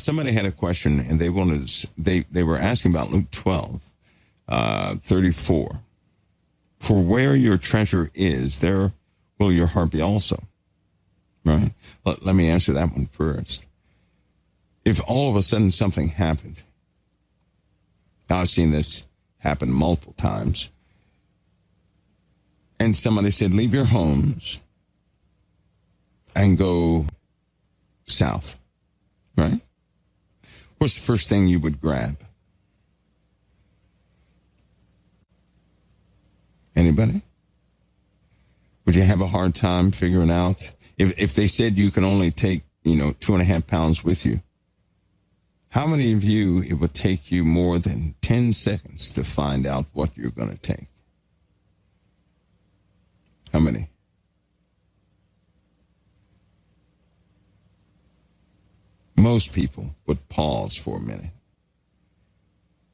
Somebody had a question, and they wanted to, they were asking about Luke 12, 34. For where your treasure is, there will your heart be also. Right? Let me answer that one first. If all of a sudden something happened, I've seen this happen multiple times, and somebody said, leave your homes and go south, right? What's the first thing you would grab? Anybody? Would you have a hard time figuring out if they said you can only take, 2.5 pounds with you? How many of you, it would take you more than 10 seconds to find out what you're going to take? How many? Most people would pause for a minute.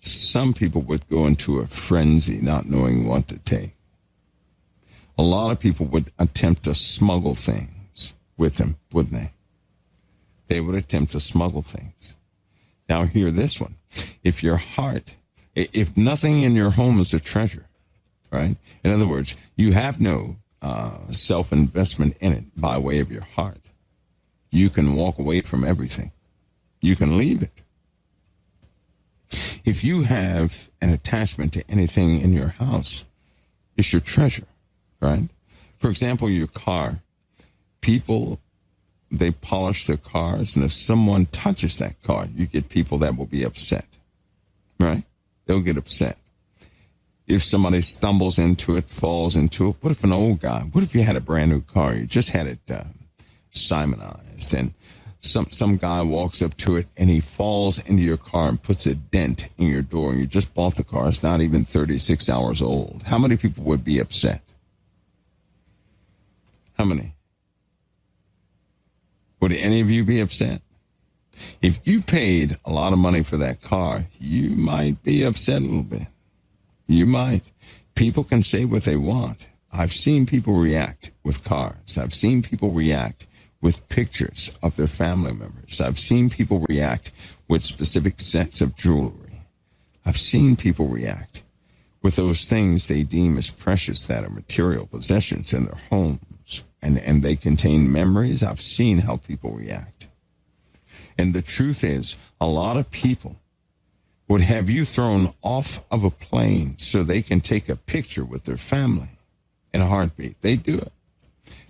Some people would go into a frenzy not knowing what to take. A lot of people would attempt to smuggle things with them, wouldn't they? They would attempt to smuggle things. Now hear this one. If nothing in your home is a treasure, right? In other words, you have no self-investment in it by way of your heart. You can walk away from everything. You can leave it. If you have an attachment to anything in your house, it's your treasure, right? For example, your car. People, they polish their cars, and if someone touches that car, you get people that will be upset, right? They'll get upset. If somebody stumbles into it, falls into it, what if an old guy, what if you had a brand new car, you just had it simonized, and some guy walks up to it and he falls into your car and puts a dent in your door, and you just bought the car, it's not even 36 hours old. How many people would be upset? How many? Would any of you be upset? If you paid a lot of money for that car, you might be upset a little bit. You might. People can say what they want. I've seen people react with cars. I've seen people react with pictures of their family members. I've seen people react with specific sets of jewelry. I've seen people react with those things they deem as precious that are material possessions in their homes, and they contain memories. I've seen how people react. And the truth is, a lot of people would have you thrown off of a plane so they can take a picture with their family in a heartbeat. They do it.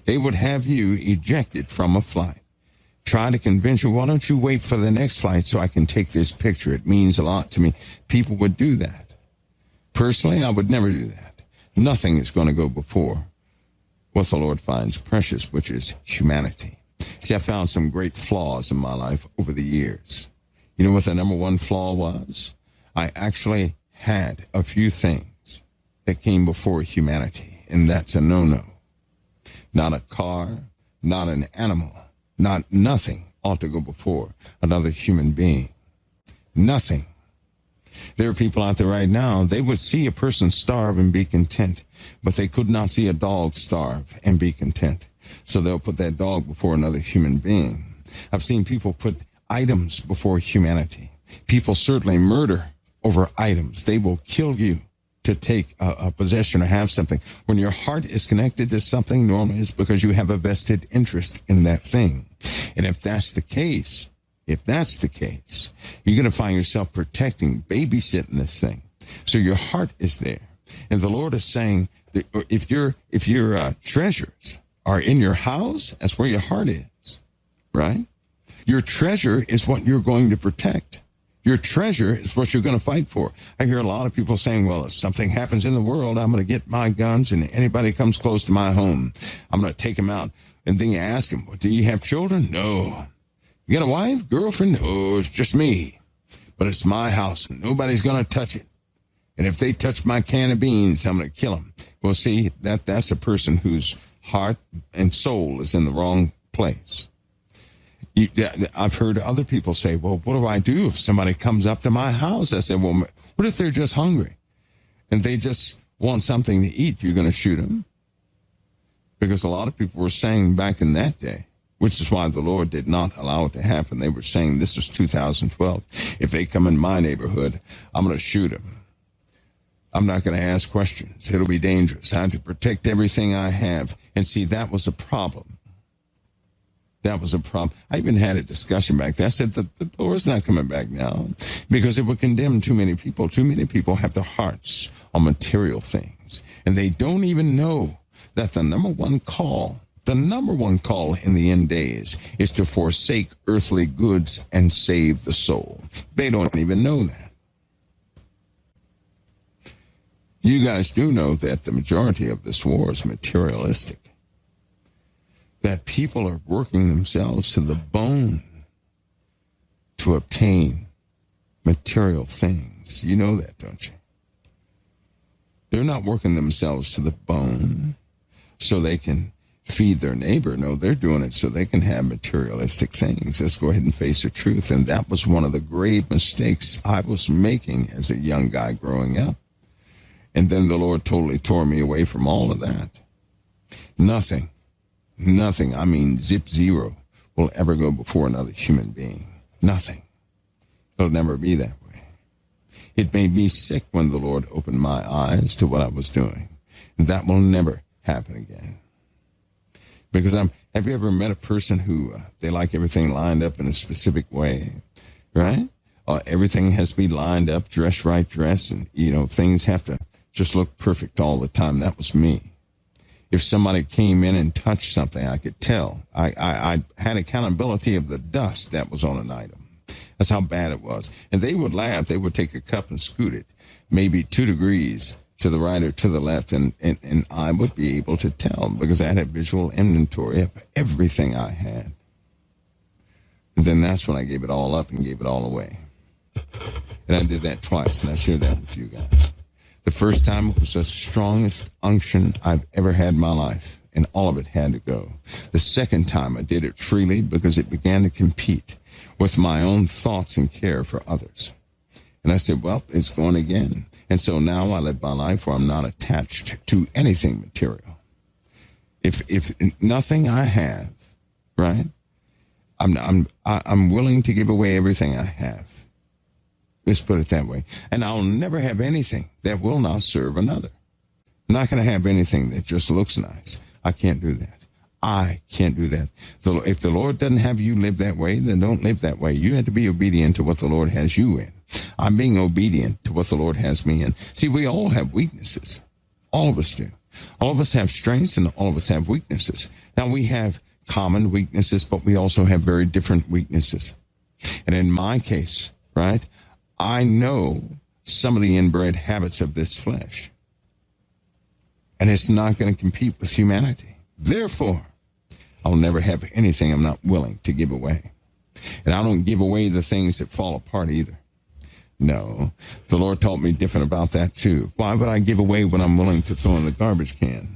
They would have you ejected from a flight. Try to convince you, why don't you wait for the next flight so I can take this picture? It means a lot to me. People would do that. Personally, I would never do that. Nothing is going to go before what the Lord finds precious, which is humanity. See, I found some great flaws in my life over the years. You know what the number one flaw was? I actually had a few things that came before humanity, and that's a no-no. Not a car, not an animal, nothing ought to go before another human being. Nothing. There are people out there right now, they would see a person starve and be content, but they could not see a dog starve and be content. So they'll put that dog before another human being. I've seen people put items before humanity. People certainly murder over items. They will kill you to take a possession or have something. When your heart is connected to something, normally it's because you have a vested interest in that thing. And if that's the case, you're going to find yourself protecting, babysitting this thing. So your heart is there. And the Lord is saying that if your treasures are in your house, that's where your heart is, right? Your treasure is what you're going to protect. Your treasure is what you're going to fight for. I hear a lot of people saying, well, if something happens in the world, I'm going to get my guns, and anybody comes close to my home, I'm going to take them out. And then you ask them, well, do you have children? No. You got a wife, girlfriend? No, it's just me. But it's my house, and nobody's going to touch it. And if they touch my can of beans, I'm going to kill them. Well, see, that's a person whose heart and soul is in the wrong place. I've heard other people say, well, what do I do if somebody comes up to my house? I said, well, what if they're just hungry and they just want something to eat? You're going to shoot them? Because a lot of people were saying back in that day, which is why the Lord did not allow it to happen. They were saying, this was 2012. If they come in my neighborhood, I'm going to shoot them. I'm not going to ask questions. It'll be dangerous. I have to protect everything I have. And see, that was a problem. That was a problem. I even had a discussion back there. I said, the Lord's not coming back now because it would condemn too many people. Too many people have their hearts on material things. And they don't even know that the number one call in the end days is to forsake earthly goods and save the soul. They don't even know that. You guys do know that the majority of this war is materialistic. That people are working themselves to the bone to obtain material things. You know that, don't you? They're not working themselves to the bone so they can feed their neighbor. No, they're doing it so they can have materialistic things. Let's go ahead and face the truth. And that was one of the grave mistakes I was making as a young guy growing up. And then the Lord totally tore me away from all of that. Nothing, I mean zero, will ever go before another human being. Nothing. It'll never be that way. It made me sick when the Lord opened my eyes to what I was doing. And that will never happen again. Because have you ever met a person who they like everything lined up in a specific way, right? Everything has to be lined up, dress right, and, things have to just look perfect all the time. That was me. If somebody came in and touched something, I could tell. I had accountability of the dust that was on an item. That's how bad it was. And they would laugh. They would take a cup and scoot it maybe 2 degrees to the right or to the left, and I would be able to tell because I had a visual inventory of everything I had. And then that's when I gave it all up and gave it all away. And I did that twice, and I shared that with you guys. The first time it was the strongest unction I've ever had in my life, and all of it had to go. The second time I did it freely because it began to compete with my own thoughts and care for others. And I said, well, it's going again. And so now I live my life where I'm not attached to anything material. If nothing I have, right, I'm willing to give away everything I have. Let's put it that way. And I'll never have anything that will not serve another. I'm not going to have anything that just looks nice. I can't do that. I can't do that. If the Lord doesn't have you live that way, then don't live that way. You have to be obedient to what the Lord has you in. I'm being obedient to what the Lord has me in. See, we all have weaknesses. All of us do. All of us have strengths and all of us have weaknesses. Now, we have common weaknesses, but we also have very different weaknesses. And in my case, right, I know some of the inbred habits of this flesh. And it's not going to compete with humanity. Therefore, I'll never have anything I'm not willing to give away. And I don't give away the things that fall apart either. No, the Lord taught me different about that too. Why would I give away what I'm willing to throw in the garbage can?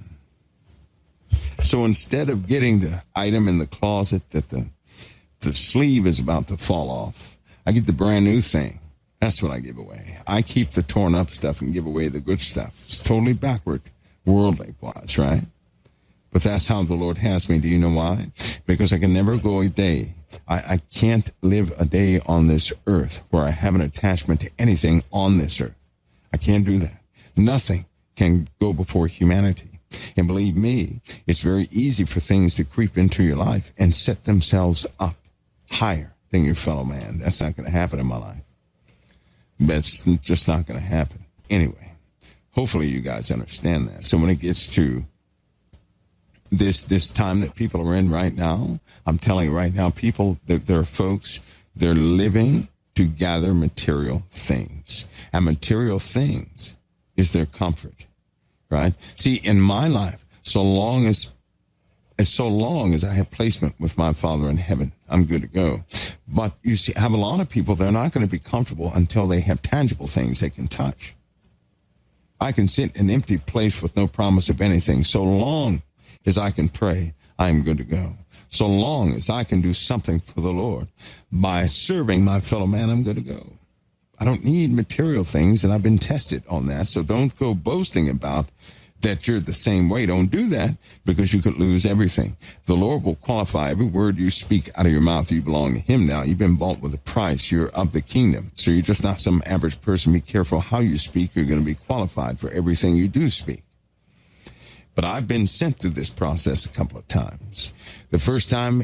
So instead of getting the item in the closet that the sleeve is about to fall off, I get the brand new thing. That's what I give away. I keep the torn up stuff and give away the good stuff. It's totally backward, worldly wise, right? But that's how the Lord has me. Do you know why? Because I can never go a day. I can't live a day on this earth where I have an attachment to anything on this earth. I can't do that. Nothing can go before humanity. And believe me, it's very easy for things to creep into your life and set themselves up higher than your fellow man. That's not going to happen in my life. That's just not going to happen. Anyway, hopefully you guys understand that. So when it gets to this time that people are in right now, I'm telling you right now, people, there are folks, they're living to gather material things. And material things is their comfort, right? See, in my life, so long as I have placement with my Father in heaven, I'm good to go. But you see, I have a lot of people, they're not going to be comfortable until they have tangible things they can touch. I can sit in an empty place with no promise of anything. So long as I can pray, I'm good to go. So long as I can do something for the Lord by serving my fellow man, I'm good to go. I don't need material things, and I've been tested on that. So don't go boasting about that you're the same way. Don't do that, because you could lose everything. The Lord will qualify every word you speak out of your mouth. You belong to him now. You've been bought with a price. You're of the kingdom. So you're just not some average person. Be careful how you speak. You're going to be qualified for everything you do speak. But I've been sent through this process a couple of times. The first time,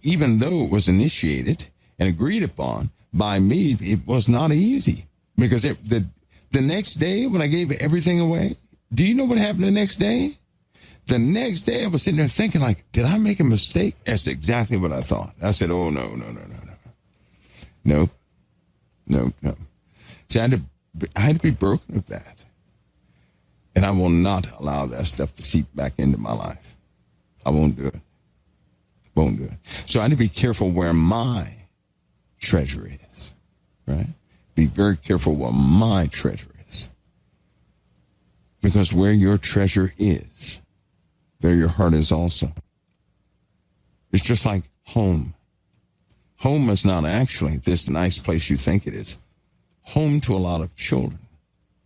even though it was initiated and agreed upon by me, it was not easy, because the next day when I gave everything away, do you know what happened the next day? The next day I was sitting there thinking, like, did I make a mistake? That's exactly what I thought. I said, oh, no. No. See, I had to be broken of that. And I will not allow that stuff to seep back into my life. I won't do it. So I had to be careful where my treasure is, right? Be very careful where my treasure is. Because where your treasure is, there your heart is also. It's just like home. Home is not actually this nice place you think it is. Home to a lot of children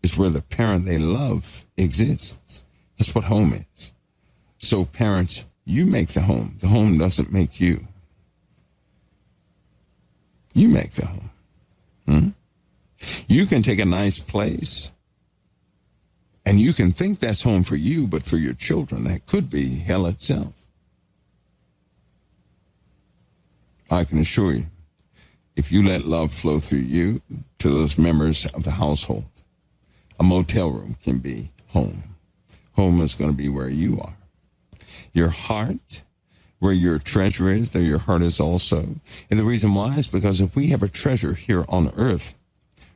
is where the parent they love exists. That's what home is. So parents, you make the home. The home doesn't make you. You make the home. You can take a nice place and you can think that's home for you, but for your children, that could be hell itself. I can assure you, if you let love flow through you to those members of the household, a motel room can be home. Home is going to be where you are. Your heart, where your treasure is, there your heart is also. And the reason why is because if we have a treasure here on earth,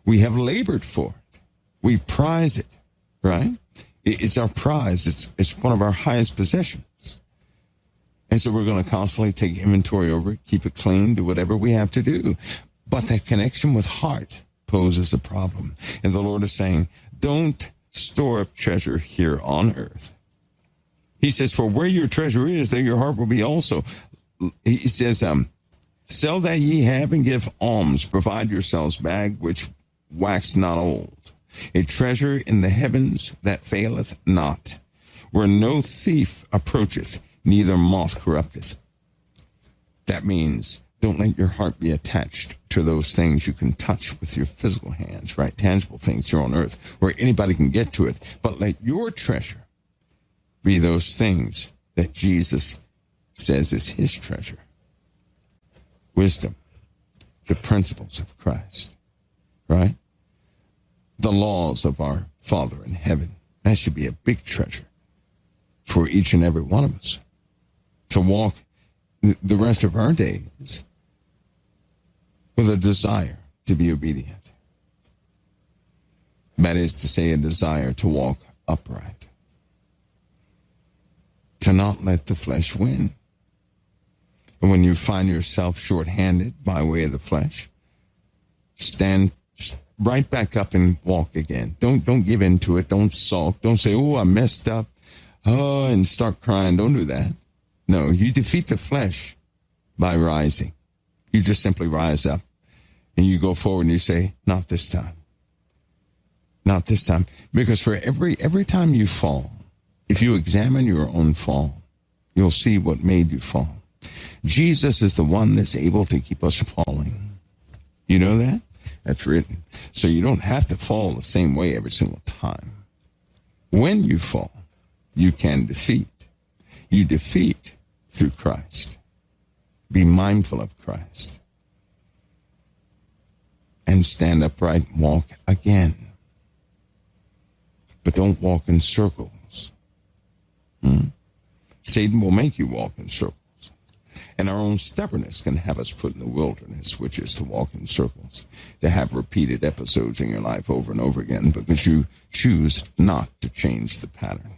we have labored for it. We prize it, right? It's our prize. It's one of our highest possessions. And so we're going to constantly take inventory over it, keep it clean, do whatever we have to do. But that connection with heart poses a problem. And the Lord is saying, don't store up treasure here on earth. He says, for where your treasure is, there your heart will be also. He says, sell that ye have and give alms. Provide yourselves bag which wax not old, a treasure in the heavens that faileth not, where no thief approacheth, neither moth corrupteth. That means don't let your heart be attached to those things you can touch with your physical hands, right? Tangible things here on earth, where anybody can get to it. But let your treasure be those things that Jesus says is his treasure. Wisdom, the principles of Christ, right? The laws of our Father in heaven. That should be a big treasure for each and every one of us. To walk the rest of our days with a desire to be obedient. That is to say, a desire to walk upright. To not let the flesh win. And when you find yourself short-handed by way of the flesh, stand right back up and walk again. Don't give in to it. Don't sulk. Don't say, oh, I messed up. Oh, and start crying. Don't do that. No, you defeat the flesh by rising. You just simply rise up and you go forward and you say, not this time. Not this time. Because for every time you fall, if you examine your own fall, you'll see what made you fall. Jesus is the one that's able to keep us falling. You know that? That's written. So you don't have to fall the same way every single time. When you fall, you can defeat. You defeat through Christ. Be mindful of Christ. And stand upright and walk again. But don't walk in circles. Satan will make you walk in circles. And our own stubbornness can have us put in the wilderness, which is to walk in circles, to have repeated episodes in your life over and over again because you choose not to change the pattern.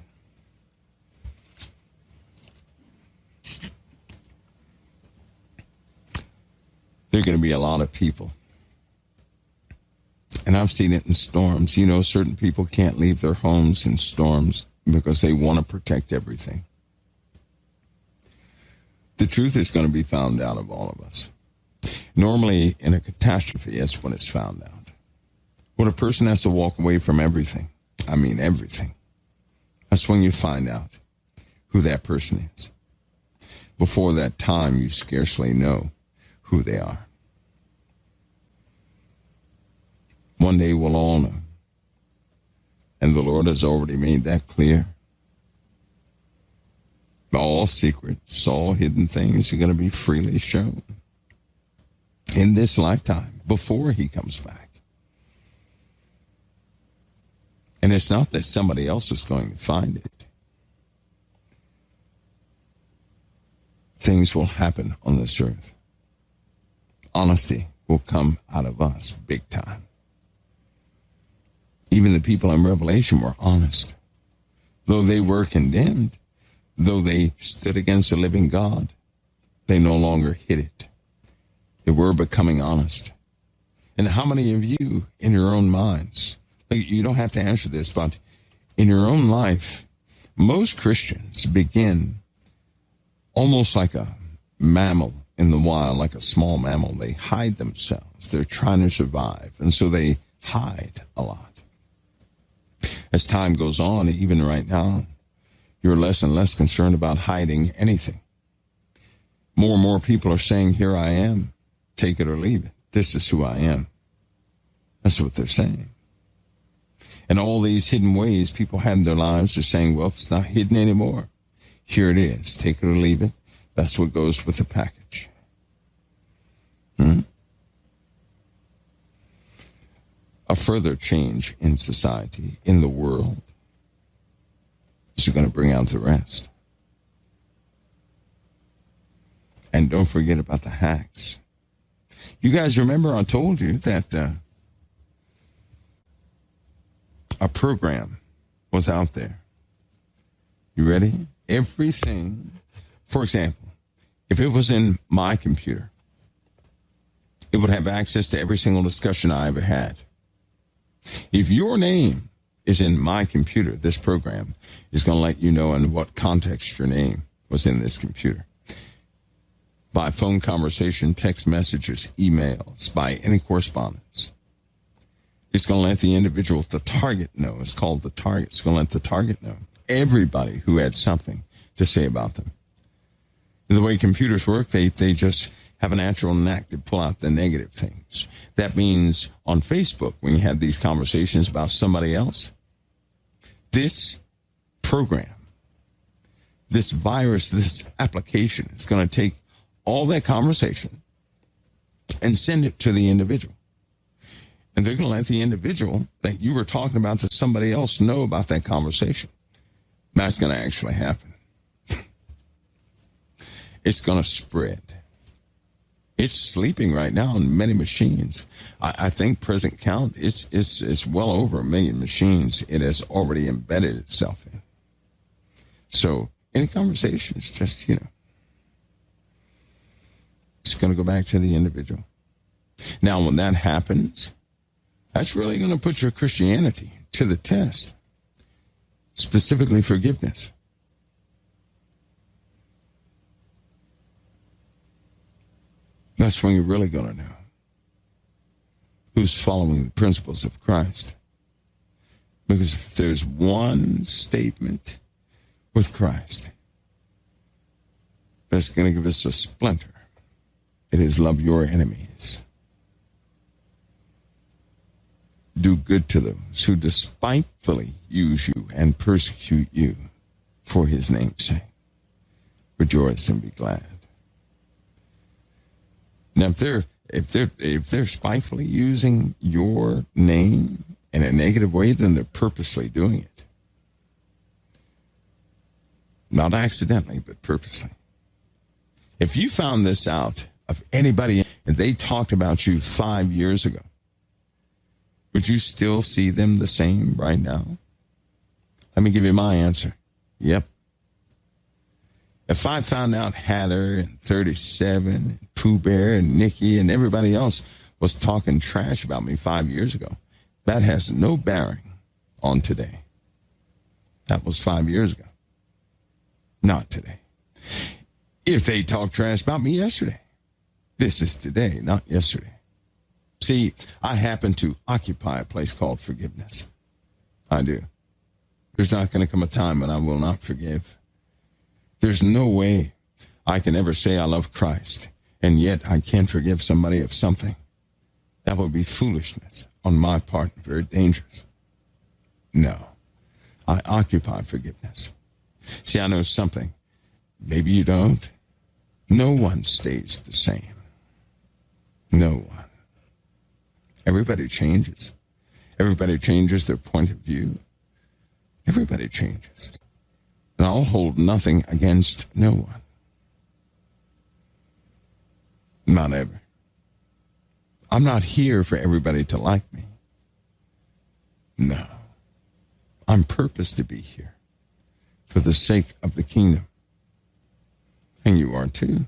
There are going to be a lot of people. And I've seen it in storms. You know, certain people can't leave their homes in storms because they want to protect everything. The truth is going to be found out of all of us. Normally, in a catastrophe, that's when it's found out. When a person has to walk away from everything, I mean everything, That's when you find out who that person is. Before that time, you scarcely know who they are. One day we'll all know. And the Lord has already made that clear. All secrets, all hidden things are going to be freely shown in this lifetime before he comes back. And it's not that somebody else is going to find it. Things will happen on this earth. Honesty will come out of us big time. Even the people in Revelation were honest. Though they were condemned, though they stood against the living God, they no longer hid it. They were becoming honest. And how many of you in your own minds, you don't have to answer this, but in your own life, most Christians begin almost like a mammal in the wild, like a small mammal. They hide themselves. They're trying to survive. And so they hide a lot. As time goes on, even right now, you're less and less concerned about hiding anything. More and more people are saying, here I am, take it or leave it. This is who I am. That's what they're saying. And all these hidden ways people had in their lives are saying, well, it's not hidden anymore. Here it is, take it or leave it. That's what goes with the package. A further change in society, in the world, is going to bring out the rest. And don't forget about the hacks. You guys remember I told you that a program was out there. You ready? Everything, for example, if it was in my computer, it would have access to every single discussion I ever had. If your name is in my computer, this program is going to let you know in what context your name was in this computer. By phone conversation, text messages, emails, by any correspondence. It's going to let the individual, the target, know. It's called the target. It's going to let the target know. Everybody who had something to say about them. The way computers work, they just have a natural knack to pull out the negative things. That means on Facebook, when you had these conversations about somebody else, this program, this virus, this application is going to take all that conversation and send it to the individual. And they're going to let the individual that you were talking about to somebody else know about that conversation. That's going to actually happen. It's going to spread. It's sleeping right now on many machines. I think present count, it's well over 1 million machines it has already embedded itself in. So any conversation is just, it's going to go back to the individual. Now, when that happens, that's really going to put your Christianity to the test, specifically forgiveness. That's when you're really going to know who's following the principles of Christ. Because if there's one statement with Christ that's going to give us a splinter, it is love your enemies. Do good to those who despitefully use you and persecute you for his name's sake. Rejoice and be glad. Now, if they're spitefully using your name in a negative way, then they're purposely doing it. Not accidentally, but purposely. If you found this out of anybody and they talked about you 5 years ago, would you still see them the same right now? Let me give you my answer. Yep. If I found out Hatter and 37 and Pooh Bear and Nikki and everybody else was talking trash about me 5 years ago, that has no bearing on today. That was 5 years ago. Not today. If they talked trash about me yesterday, this is today, not yesterday. See, I happen to occupy a place called forgiveness. I do. There's not going to come a time when I will not forgive. There's no way I can ever say I love Christ, and yet I can't forgive somebody of something. That would be foolishness on my part, very dangerous. No, I occupy forgiveness. See, I know something. Maybe you don't. No one stays the same. No one. Everybody changes. Everybody changes their point of view. Everybody changes. And I'll hold nothing against no one. Not ever. I'm not here for everybody to like me. No. I'm purposed to be here for the sake of the kingdom. And you are too.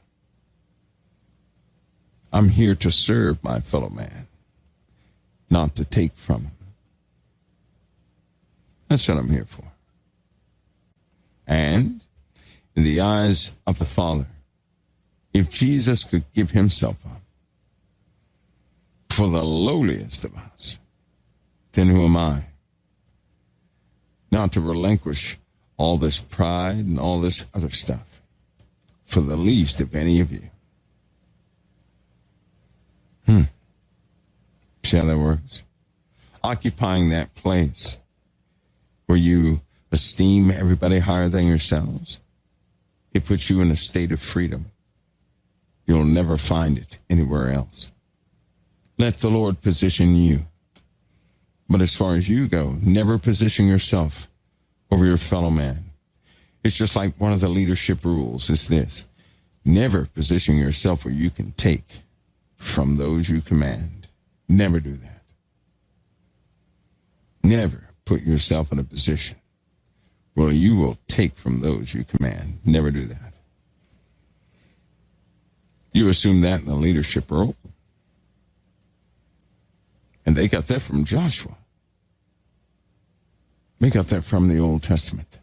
I'm here to serve my fellow man, not to take from him. That's what I'm here for. And in the eyes of the Father, if Jesus could give himself up for the lowliest of us, then who am I? Not to relinquish all this pride and all this other stuff for the least of any of you. See how that works? Occupying that place where you esteem everybody higher than yourselves, it puts you in a state of freedom. You'll never find it anywhere else. Let the Lord position you. But as far as you go, never position yourself over your fellow man. It's just like one of the leadership rules is this: never position yourself where you can take from those you command. Never do that. Never put yourself in a position where you will take from those you command. Never do that. You assume that in the leadership role. And they got that from Joshua. They got that from the Old Testament.